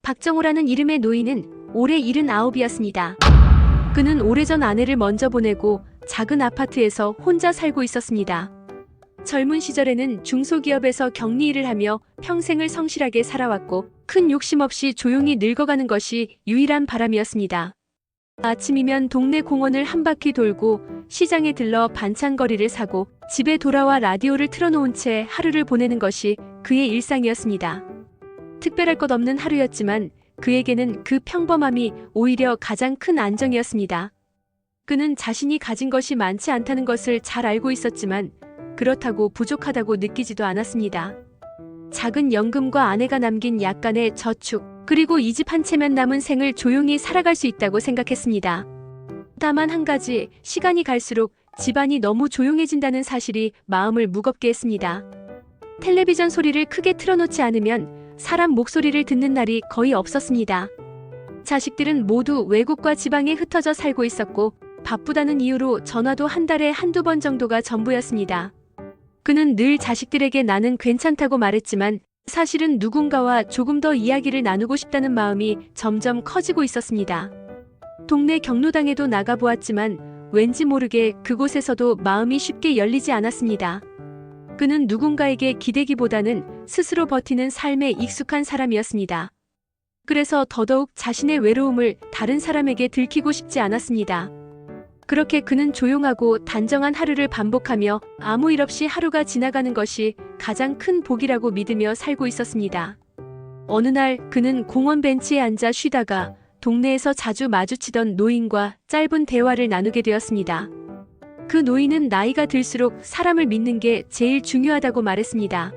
박정호라는 이름의 노인은 올해 79이었습니다. 그는 오래전 아내를 먼저 보내고 작은 아파트에서 혼자 살고 있었습니다. 젊은 시절에는 중소기업에서 격리 일을 하며 평생을 성실하게 살아왔고 큰 욕심 없이 조용히 늙어가는 것이 유일한 바람이었습니다. 아침이면 동네 공원을 한 바퀴 돌고 시장에 들러 반찬거리를 사고 집에 돌아와 라디오를 틀어놓은 채 하루를 보내는 것이 그의 일상이었습니다. 특별할 것 없는 하루였지만 그에게는 그 평범함이 오히려 가장 큰 안정이었습니다. 그는 자신이 가진 것이 많지 않다는 것을 잘 알고 있었지만 그렇다고 부족하다고 느끼지도 않았습니다. 작은 연금과 아내가 남긴 약간의 저축, 그리고 이 집 한 채면 남은 생을 조용히 살아갈 수 있다고 생각했습니다. 다만 한 가지, 시간이 갈수록 집안이 너무 조용해진다는 사실이 마음을 무겁게 했습니다. 텔레비전 소리를 크게 틀어놓지 않으면 사람 목소리를 듣는 날이 거의 없었습니다. 자식들은 모두 외국과 지방에 흩어져 살고 있었고 바쁘다는 이유로 전화도 한 달에 한두 번 정도가 전부였습니다. 그는 늘 자식들에게 나는 괜찮다고 말했지만 사실은 누군가와 조금 더 이야기를 나누고 싶다는 마음이 점점 커지고 있었습니다. 동네 경로당에도 나가보았지만 왠지 모르게 그곳에서도 마음이 쉽게 열리지 않았습니다. 그는 누군가에게 기대기보다는 스스로 버티는 삶에 익숙한 사람이었습니다. 그래서 더더욱 자신의 외로움을 다른 사람에게 들키고 싶지 않았습니다. 그렇게 그는 조용하고 단정한 하루를 반복하며 아무 일 없이 하루가 지나가는 것이 가장 큰 복이라고 믿으며 살고 있었습니다. 어느 날 그는 공원 벤치에 앉아 쉬다가 동네에서 자주 마주치던 노인과 짧은 대화를 나누게 되었습니다. 그 노인은 나이가 들수록 사람을 믿는 게 제일 중요하다고 말했습니다.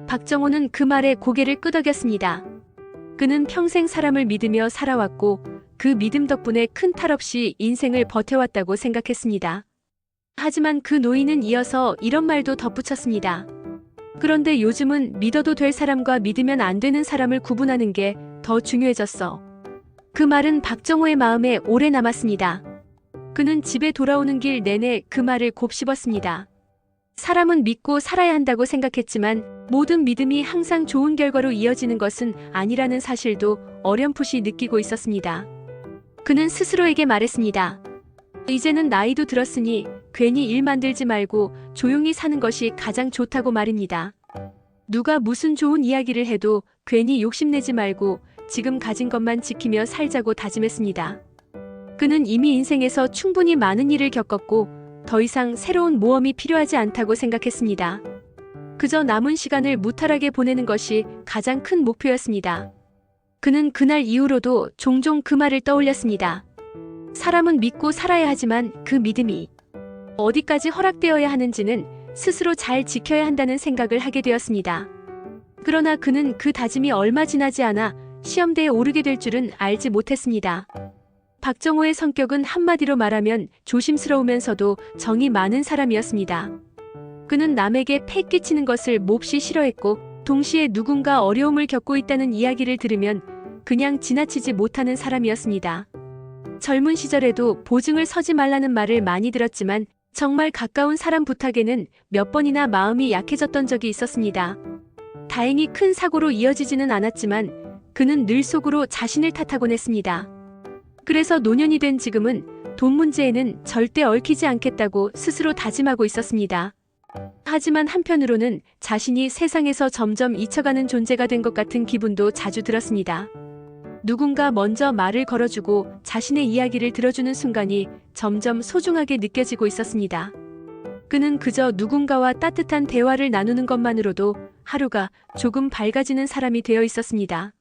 박정호는 그 말에 고개를 끄덕였습니다. 그는 평생 사람을 믿으며 살아왔고 그 믿음 덕분에 큰 탈 없이 인생을 버텨왔다고 생각했습니다. 하지만 그 노인은 이어서 이런 말도 덧붙였습니다. 그런데 요즘은 믿어도 될 사람과 믿으면 안 되는 사람을 구분하는 게 더 중요해졌어. 그 말은 박정호의 마음에 오래 남았습니다. 그는 집에 돌아오는 길 내내 그 말을 곱씹었습니다. 사람은 믿고 살아야 한다고 생각했지만 모든 믿음이 항상 좋은 결과로 이어지는 것은 아니라는 사실도 어렴풋이 느끼고 있었습니다. 그는 스스로에게 말했습니다. 이제는 나이도 들었으니 괜히 일 만들지 말고 조용히 사는 것이 가장 좋다고 말입니다. 누가 무슨 좋은 이야기를 해도 괜히 욕심내지 말고 지금 가진 것만 지키며 살자고 다짐했습니다. 그는 이미 인생에서 충분히 많은 일을 겪었고 더 이상 새로운 모험이 필요하지 않다고 생각했습니다. 그저 남은 시간을 무탈하게 보내는 것이 가장 큰 목표였습니다. 그는 그날 이후로도 종종 그 말을 떠올렸습니다. 사람은 믿고 살아야 하지만 그 믿음이 어디까지 허락되어야 하는지는 스스로 잘 지켜야 한다는 생각을 하게 되었습니다. 그러나 그는 그 다짐이 얼마 지나지 않아 시험대에 오르게 될 줄은 알지 못했습니다. 박정호의 성격은 한마디로 말하면 조심스러우면서도 정이 많은 사람이었습니다. 그는 남에게 패 끼치는 것을 몹시 싫어했고 동시에 누군가 어려움을 겪고 있다는 이야기를 들으면 그냥 지나치지 못하는 사람이었습니다. 젊은 시절에도 보증을 서지 말라는 말을 많이 들었지만 정말 가까운 사람 부탁에는 몇 번이나 마음이 약해졌던 적이 있었습니다. 다행히 큰 사고로 이어지지는 않았지만 그는 늘 속으로 자신을 탓하곤 했습니다. 그래서 노년이 된 지금은 돈 문제에는 절대 얽히지 않겠다고 스스로 다짐하고 있었습니다. 하지만 한편으로는 자신이 세상에서 점점 잊혀가는 존재가 된 것 같은 기분도 자주 들었습니다. 누군가 먼저 말을 걸어주고 자신의 이야기를 들어주는 순간이 점점 소중하게 느껴지고 있었습니다. 그는 그저 누군가와 따뜻한 대화를 나누는 것만으로도 하루가 조금 밝아지는 사람이 되어 있었습니다.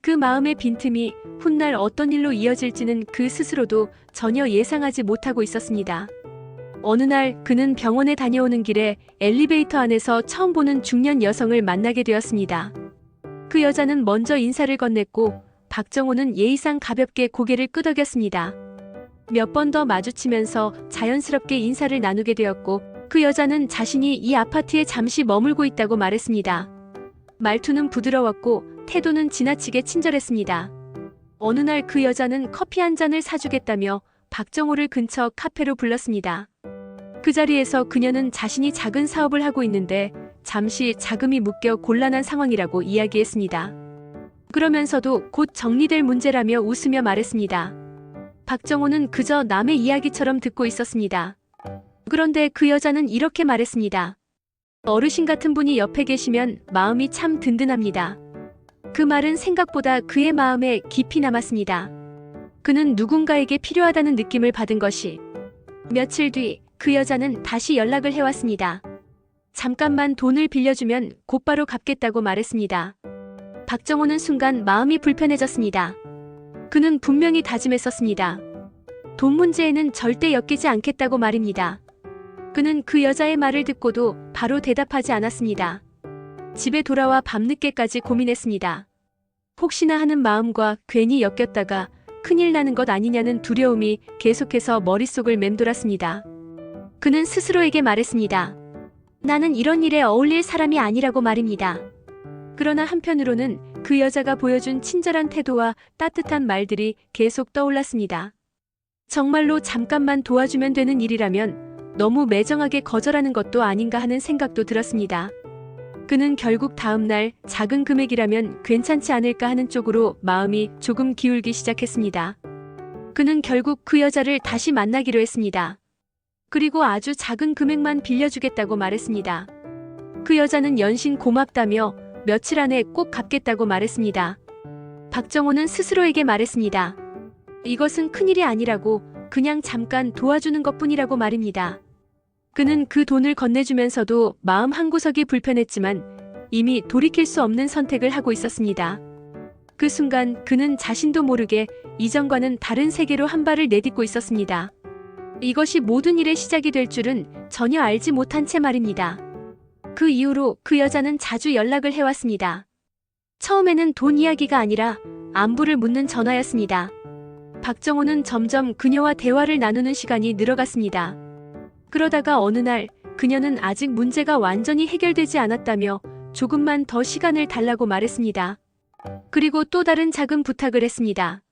그 마음의 빈틈이 훗날 어떤 일로 이어질지는 그 스스로도 전혀 예상하지 못하고 있었습니다. 어느 날 그는 병원에 다녀오는 길에 엘리베이터 안에서 처음 보는 중년 여성을 만나게 되었습니다. 그 여자는 먼저 인사를 건넸고 박정호는 예의상 가볍게 고개를 끄덕였습니다. 몇 번 더 마주치면서 자연스럽게 인사를 나누게 되었고 그 여자는 자신이 이 아파트에 잠시 머물고 있다고 말했습니다. 말투는 부드러웠고 태도는 지나치게 친절했습니다. 어느 날 그 여자는 커피 한 잔을 사주겠다며 박정호를 근처 카페로 불렀습니다. 그 자리에서 그녀는 자신이 작은 사업을 하고 있는데 잠시 자금이 묶여 곤란한 상황이라고 이야기했습니다. 그러면서도 곧 정리될 문제라며 웃으며 말했습니다. 박정호는 그저 남의 이야기처럼 듣고 있었습니다. 그런데 그 여자는 이렇게 말했습니다. 어르신 같은 분이 옆에 계시면 마음이 참 든든합니다. 그 말은 생각보다 그의 마음에 깊이 남았습니다. 그는 누군가에게 필요하다는 느낌을 받은 것이. 며칠 뒤 그 여자는 다시 연락을 해왔습니다. 잠깐만 돈을 빌려주면 곧바로 갚겠다고 말했습니다. 박정호는 순간 마음이 불편해졌습니다. 그는 분명히 다짐했었습니다. 돈 문제에는 절대 엮이지 않겠다고 말입니다. 그는 그 여자의 말을 듣고도 바로 대답하지 않았습니다. 집에 돌아와 밤늦게까지 고민했습니다. 혹시나 하는 마음과 괜히 엮였다가 큰일 나는 것 아니냐는 두려움이 계속해서 머릿속을 맴돌았습니다. 그는 스스로에게 말했습니다. 나는 이런 일에 어울릴 사람이 아니라고 말입니다. 그러나 한편으로는 그 여자가 보여준 친절한 태도와 따뜻한 말들이 계속 떠올랐습니다. 정말로 잠깐만 도와주면 되는 일이라면 너무 매정하게 거절하는 것도 아닌가 하는 생각도 들었습니다. 그는 결국 다음 날 작은 금액이라면 괜찮지 않을까 하는 쪽으로 마음이 조금 기울기 시작했습니다. 그는 결국 그 여자를 다시 만나기로 했습니다. 그리고 아주 작은 금액만 빌려주겠다고 말했습니다. 그 여자는 연신 고맙다며 며칠 안에 꼭 갚겠다고 말했습니다. 박정호는 스스로에게 말했습니다. 이것은 큰일이 아니라고, 그냥 잠깐 도와주는 것뿐이라고 말입니다. 그는 그 돈을 건네주면서도 마음 한구석이 불편했지만 이미 돌이킬 수 없는 선택을 하고 있었습니다. 그 순간 그는 자신도 모르게 이전과는 다른 세계로 한 발을 내딛고 있었습니다. 이것이 모든 일의 시작이 될 줄은 전혀 알지 못한 채 말입니다. 그 이후로 그 여자는 자주 연락을 해왔습니다. 처음에는 돈 이야기가 아니라 안부를 묻는 전화였습니다. 박정호는 점점 그녀와 대화를 나누는 시간이 늘어갔습니다. 그러다가 어느 날 그녀는 아직 문제가 완전히 해결되지 않았다며 조금만 더 시간을 달라고 말했습니다. 그리고 또 다른 작은 부탁을 했습니다.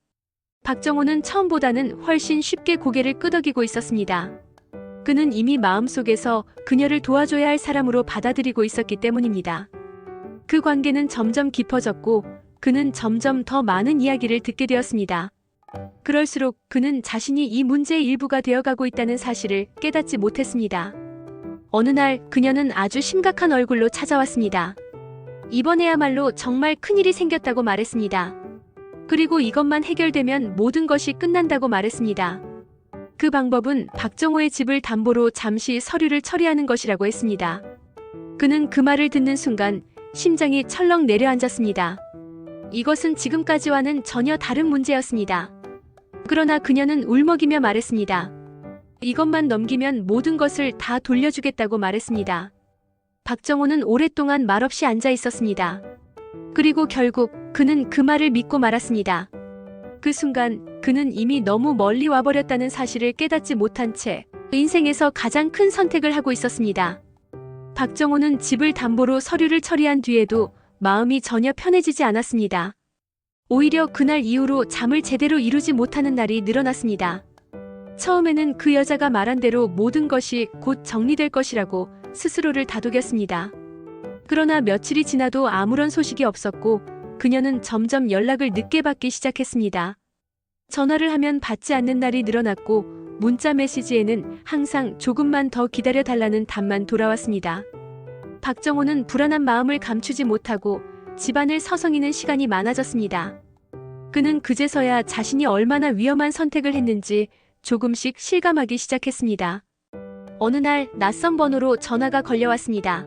박정호는 처음보다는 훨씬 쉽게 고개를 끄덕이고 있었습니다. 그는 이미 마음속에서 그녀를 도와줘야 할 사람으로 받아들이고 있었기 때문입니다. 그 관계는 점점 깊어졌고 그는 점점 더 많은 이야기를 듣게 되었습니다. 그럴수록 그는 자신이 이 문제의 일부가 되어가고 있다는 사실을 깨닫지 못했습니다. 어느 날 그녀는 아주 심각한 얼굴로 찾아왔습니다. 이번에야말로 정말 큰일이 생겼다고 말했습니다. 그리고 이것만 해결되면 모든 것이 끝난다고 말했습니다. 그 방법은 박정호의 집을 담보로 잠시 서류를 처리하는 것이라고 했습니다. 그는 그 말을 듣는 순간 심장이 철렁 내려앉았습니다. 이것은 지금까지와는 전혀 다른 문제였습니다. 그러나 그녀는 울먹이며 말했습니다. 이것만 넘기면 모든 것을 다 돌려주겠다고 말했습니다. 박정호는 오랫동안 말없이 앉아 있었습니다. 그리고 결국 그는 그 말을 믿고 말았습니다. 그 순간 그는 이미 너무 멀리 와버렸다는 사실을 깨닫지 못한 채 인생에서 가장 큰 선택을 하고 있었습니다. 박정호는 집을 담보로 서류를 처리한 뒤에도 마음이 전혀 편해지지 않았습니다. 오히려 그날 이후로 잠을 제대로 이루지 못하는 날이 늘어났습니다. 처음에는 그 여자가 말한 대로 모든 것이 곧 정리될 것이라고 스스로를 다독였습니다. 그러나 며칠이 지나도 아무런 소식이 없었고 그녀는 점점 연락을 늦게 받기 시작했습니다. 전화를 하면 받지 않는 날이 늘어났고 문자 메시지에는 항상 조금만 더 기다려달라는 답만 돌아왔습니다. 박정호는 불안한 마음을 감추지 못하고 집안을 서성이는 시간이 많아졌습니다. 그는 그제서야 자신이 얼마나 위험한 선택을 했는지 조금씩 실감하기 시작했습니다. 어느 날 낯선 번호로 전화가 걸려왔습니다.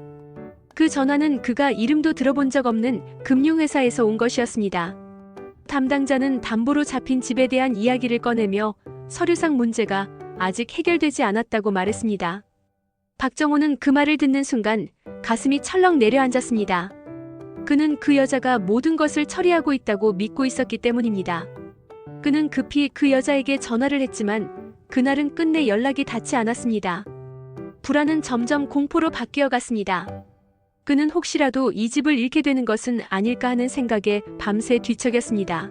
그 전화는 그가 이름도 들어본 적 없는 금융회사에서 온 것이었습니다. 담당자는 담보로 잡힌 집에 대한 이야기를 꺼내며 서류상 문제가 아직 해결되지 않았다고 말했습니다. 박정호는 그 말을 듣는 순간 가슴이 철렁 내려앉았습니다. 그는 그 여자가 모든 것을 처리하고 있다고 믿고 있었기 때문입니다. 그는 급히 그 여자에게 전화를 했지만 그날은 끝내 연락이 닿지 않았습니다. 불안은 점점 공포로 바뀌어 갔습니다. 그는 혹시라도 이 집을 잃게 되는 것은 아닐까 하는 생각에 밤새 뒤척였습니다.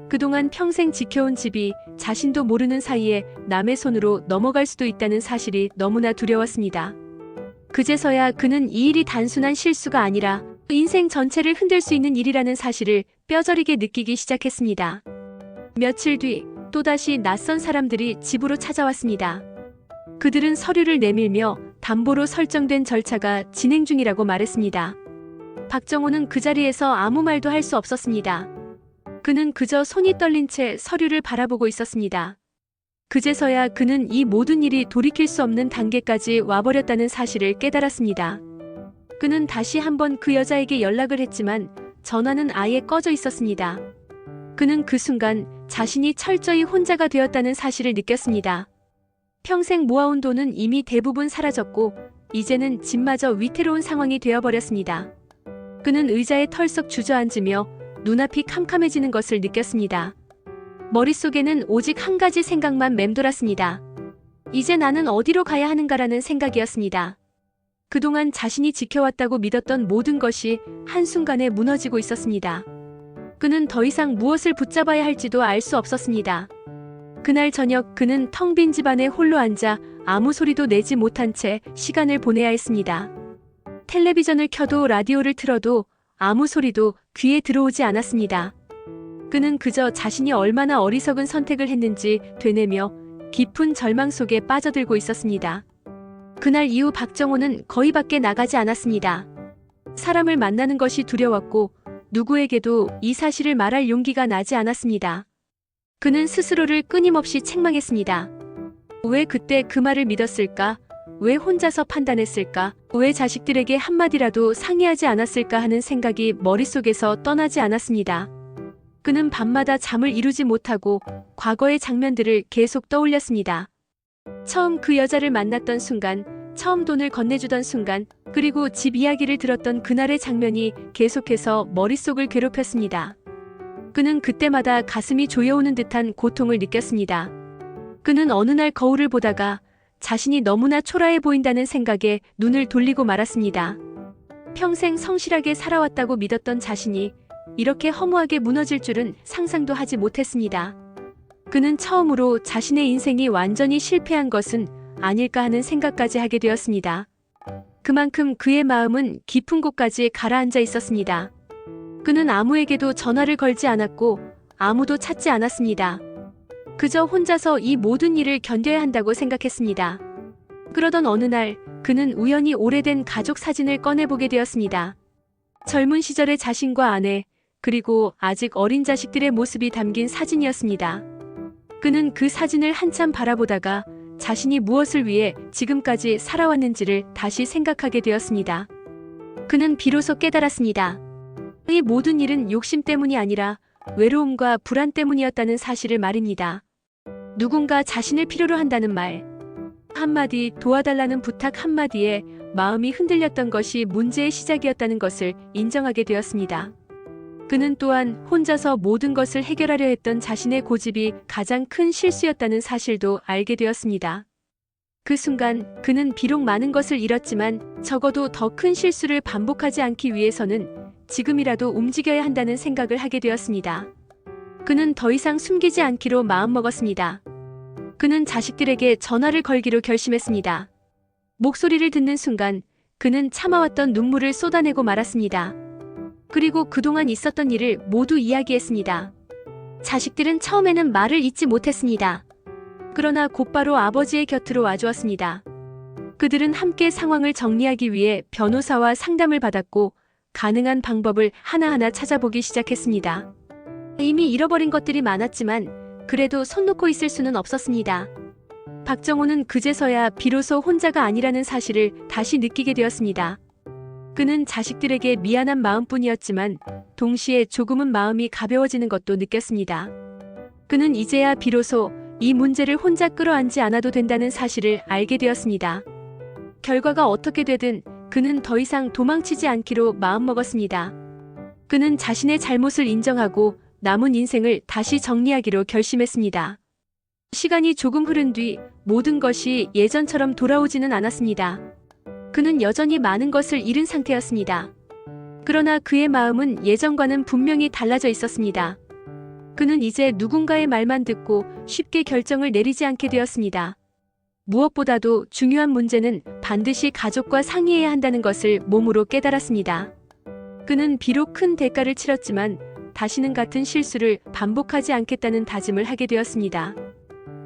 그동안 평생 지켜온 집이 자신도 모르는 사이에 남의 손으로 넘어갈 수도 있다는 사실이 너무나 두려웠습니다. 그제서야 그는 이 일이 단순한 실수가 아니라 인생 전체를 흔들 수 있는 일이라는 사실을 뼈저리게 느끼기 시작했습니다. 며칠 뒤 또다시 낯선 사람들이 집으로 찾아왔습니다. 그들은 서류를 내밀며 담보로 설정된 절차가 진행 중이라고 말했습니다. 박정호는 그 자리에서 아무 말도 할 수 없었습니다. 그는 그저 손이 떨린 채 서류를 바라보고 있었습니다. 그제서야 그는 이 모든 일이 돌이킬 수 없는 단계까지 와버렸다는 사실을 깨달았습니다. 그는 다시 한번 그 여자에게 연락을 했지만 전화는 아예 꺼져 있었습니다. 그는 그 순간 자신이 철저히 혼자가 되었다는 사실을 느꼈습니다. 평생 모아온 돈은 이미 대부분 사라졌고 이제는 집마저 위태로운 상황이 되어버렸습니다. 그는 의자에 털썩 주저앉으며 눈앞이 캄캄해지는 것을 느꼈습니다. 머릿속에는 오직 한 가지 생각만 맴돌았습니다. 이제 나는 어디로 가야 하는가라는 생각이었습니다. 그동안 자신이 지켜왔다고 믿었던 모든 것이 한순간에 무너지고 있었습니다. 그는 더 이상 무엇을 붙잡아야 할지도 알 수 없었습니다. 그날 저녁 그는 텅 빈 집안에 홀로 앉아 아무 소리도 내지 못한 채 시간을 보내야 했습니다. 텔레비전을 켜도 라디오를 틀어도 아무 소리도 귀에 들어오지 않았습니다. 그는 그저 자신이 얼마나 어리석은 선택을 했는지 되뇌며 깊은 절망 속에 빠져들고 있었습니다. 그날 이후 박정호는 거의 밖에 나가지 않았습니다. 사람을 만나는 것이 두려웠고 누구에게도 이 사실을 말할 용기가 나지 않았습니다. 그는 스스로를 끊임없이 책망했습니다. 왜 그때 그 말을 믿었을까? 왜 혼자서 판단했을까? 왜 자식들에게 한마디라도 상의하지 않았을까 하는 생각이 머릿속에서 떠나지 않았습니다. 그는 밤마다 잠을 이루지 못하고 과거의 장면들을 계속 떠올렸습니다. 처음 그 여자를 만났던 순간, 처음 돈을 건네주던 순간, 그리고 집 이야기를 들었던 그날의 장면이 계속해서 머릿속을 괴롭혔습니다. 그는 그때마다 가슴이 조여오는 듯한 고통을 느꼈습니다. 그는 어느 날 거울을 보다가 자신이 너무나 초라해 보인다는 생각에 눈을 돌리고 말았습니다. 평생 성실하게 살아왔다고 믿었던 자신이 이렇게 허무하게 무너질 줄은 상상도 하지 못했습니다. 그는 처음으로 자신의 인생이 완전히 실패한 것은 아닐까 하는 생각까지 하게 되었습니다. 그만큼 그의 마음은 깊은 곳까지 가라앉아 있었습니다. 그는 아무에게도 전화를 걸지 않았고 아무도 찾지 않았습니다. 그저 혼자서 이 모든 일을 견뎌야 한다고 생각했습니다. 그러던 어느 날 그는 우연히 오래된 가족 사진을 꺼내보게 되었습니다. 젊은 시절의 자신과 아내, 그리고 아직 어린 자식들의 모습이 담긴 사진이었습니다. 그는 그 사진을 한참 바라보다가 자신이 무엇을 위해 지금까지 살아왔는지를 다시 생각하게 되었습니다. 그는 비로소 깨달았습니다. 이 모든 일은 욕심 때문이 아니라 외로움과 불안 때문이었다는 사실을 말입니다. 누군가 자신을 필요로 한다는 말 한마디, 도와달라는 부탁 한마디에 마음이 흔들렸던 것이 문제의 시작이었다는 것을 인정하게 되었습니다. 그는 또한 혼자서 모든 것을 해결하려 했던 자신의 고집이 가장 큰 실수였다는 사실도 알게 되었습니다. 그 순간 그는 비록 많은 것을 잃었지만 적어도 더 큰 실수를 반복하지 않기 위해서는 지금이라도 움직여야 한다는 생각을 하게 되었습니다. 그는 더 이상 숨기지 않기로 마음먹었습니다. 그는 자식들에게 전화를 걸기로 결심했습니다. 목소리를 듣는 순간 그는 참아왔던 눈물을 쏟아내고 말았습니다. 그리고 그동안 있었던 일을 모두 이야기했습니다. 자식들은 처음에는 말을 잇지 못했습니다. 그러나 곧바로 아버지의 곁으로 와주었습니다. 그들은 함께 상황을 정리하기 위해 변호사와 상담을 받았고 가능한 방법을 하나하나 찾아보기 시작했습니다. 이미 잃어버린 것들이 많았지만 그래도 손 놓고 있을 수는 없었습니다. 박정호는 그제서야 비로소 혼자가 아니라는 사실을 다시 느끼게 되었습니다. 그는 자식들에게 미안한 마음뿐이었지만 동시에 조금은 마음이 가벼워지는 것도 느꼈습니다. 그는 이제야 비로소 이 문제를 혼자 끌어안지 않아도 된다는 사실을 알게 되었습니다. 결과가 어떻게 되든 그는 더 이상 도망치지 않기로 마음먹었습니다. 그는 자신의 잘못을 인정하고 남은 인생을 다시 정리하기로 결심했습니다. 시간이 조금 흐른 뒤 모든 것이 예전처럼 돌아오지는 않았습니다. 그는 여전히 많은 것을 잃은 상태였습니다. 그러나 그의 마음은 예전과는 분명히 달라져 있었습니다. 그는 이제 누군가의 말만 듣고 쉽게 결정을 내리지 않게 되었습니다. 무엇보다도 중요한 문제는 반드시 가족과 상의해야 한다는 것을 몸으로 깨달았습니다. 그는 비록 큰 대가를 치렀지만 다시는 같은 실수를 반복하지 않겠다는 다짐을 하게 되었습니다.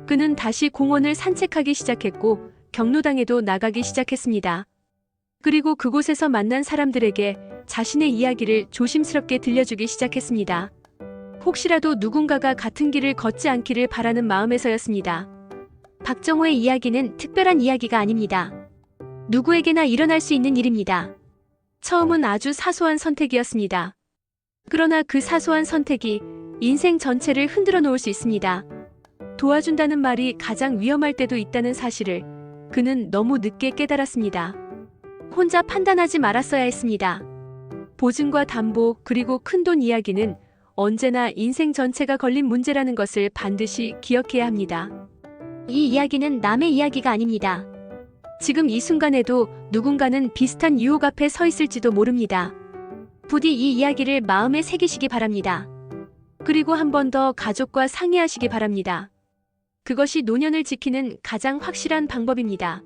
그는 다시 공원을 산책하기 시작했고 경로당에도 나가기 시작했습니다. 그리고 그곳에서 만난 사람들에게 자신의 이야기를 조심스럽게 들려주기 시작했습니다. 혹시라도 누군가가 같은 길을 걷지 않기를 바라는 마음에서였습니다. 박정호의 이야기는 특별한 이야기가 아닙니다. 누구에게나 일어날 수 있는 일입니다. 처음은 아주 사소한 선택이었습니다. 그러나 그 사소한 선택이 인생 전체를 흔들어 놓을 수 있습니다. 도와준다는 말이 가장 위험할 때도 있다는 사실을 그는 너무 늦게 깨달았습니다. 혼자 판단하지 말았어야 했습니다. 보증과 담보 그리고 큰돈 이야기는 언제나 인생 전체가 걸린 문제라는 것을 반드시 기억해야 합니다. 이 이야기는 남의 이야기가 아닙니다. 지금 이 순간에도 누군가는 비슷한 유혹 앞에 서 있을지도 모릅니다. 부디 이 이야기를 마음에 새기시기 바랍니다. 그리고 한 번 더 가족과 상의하시기 바랍니다. 그것이 노년을 지키는 가장 확실한 방법입니다.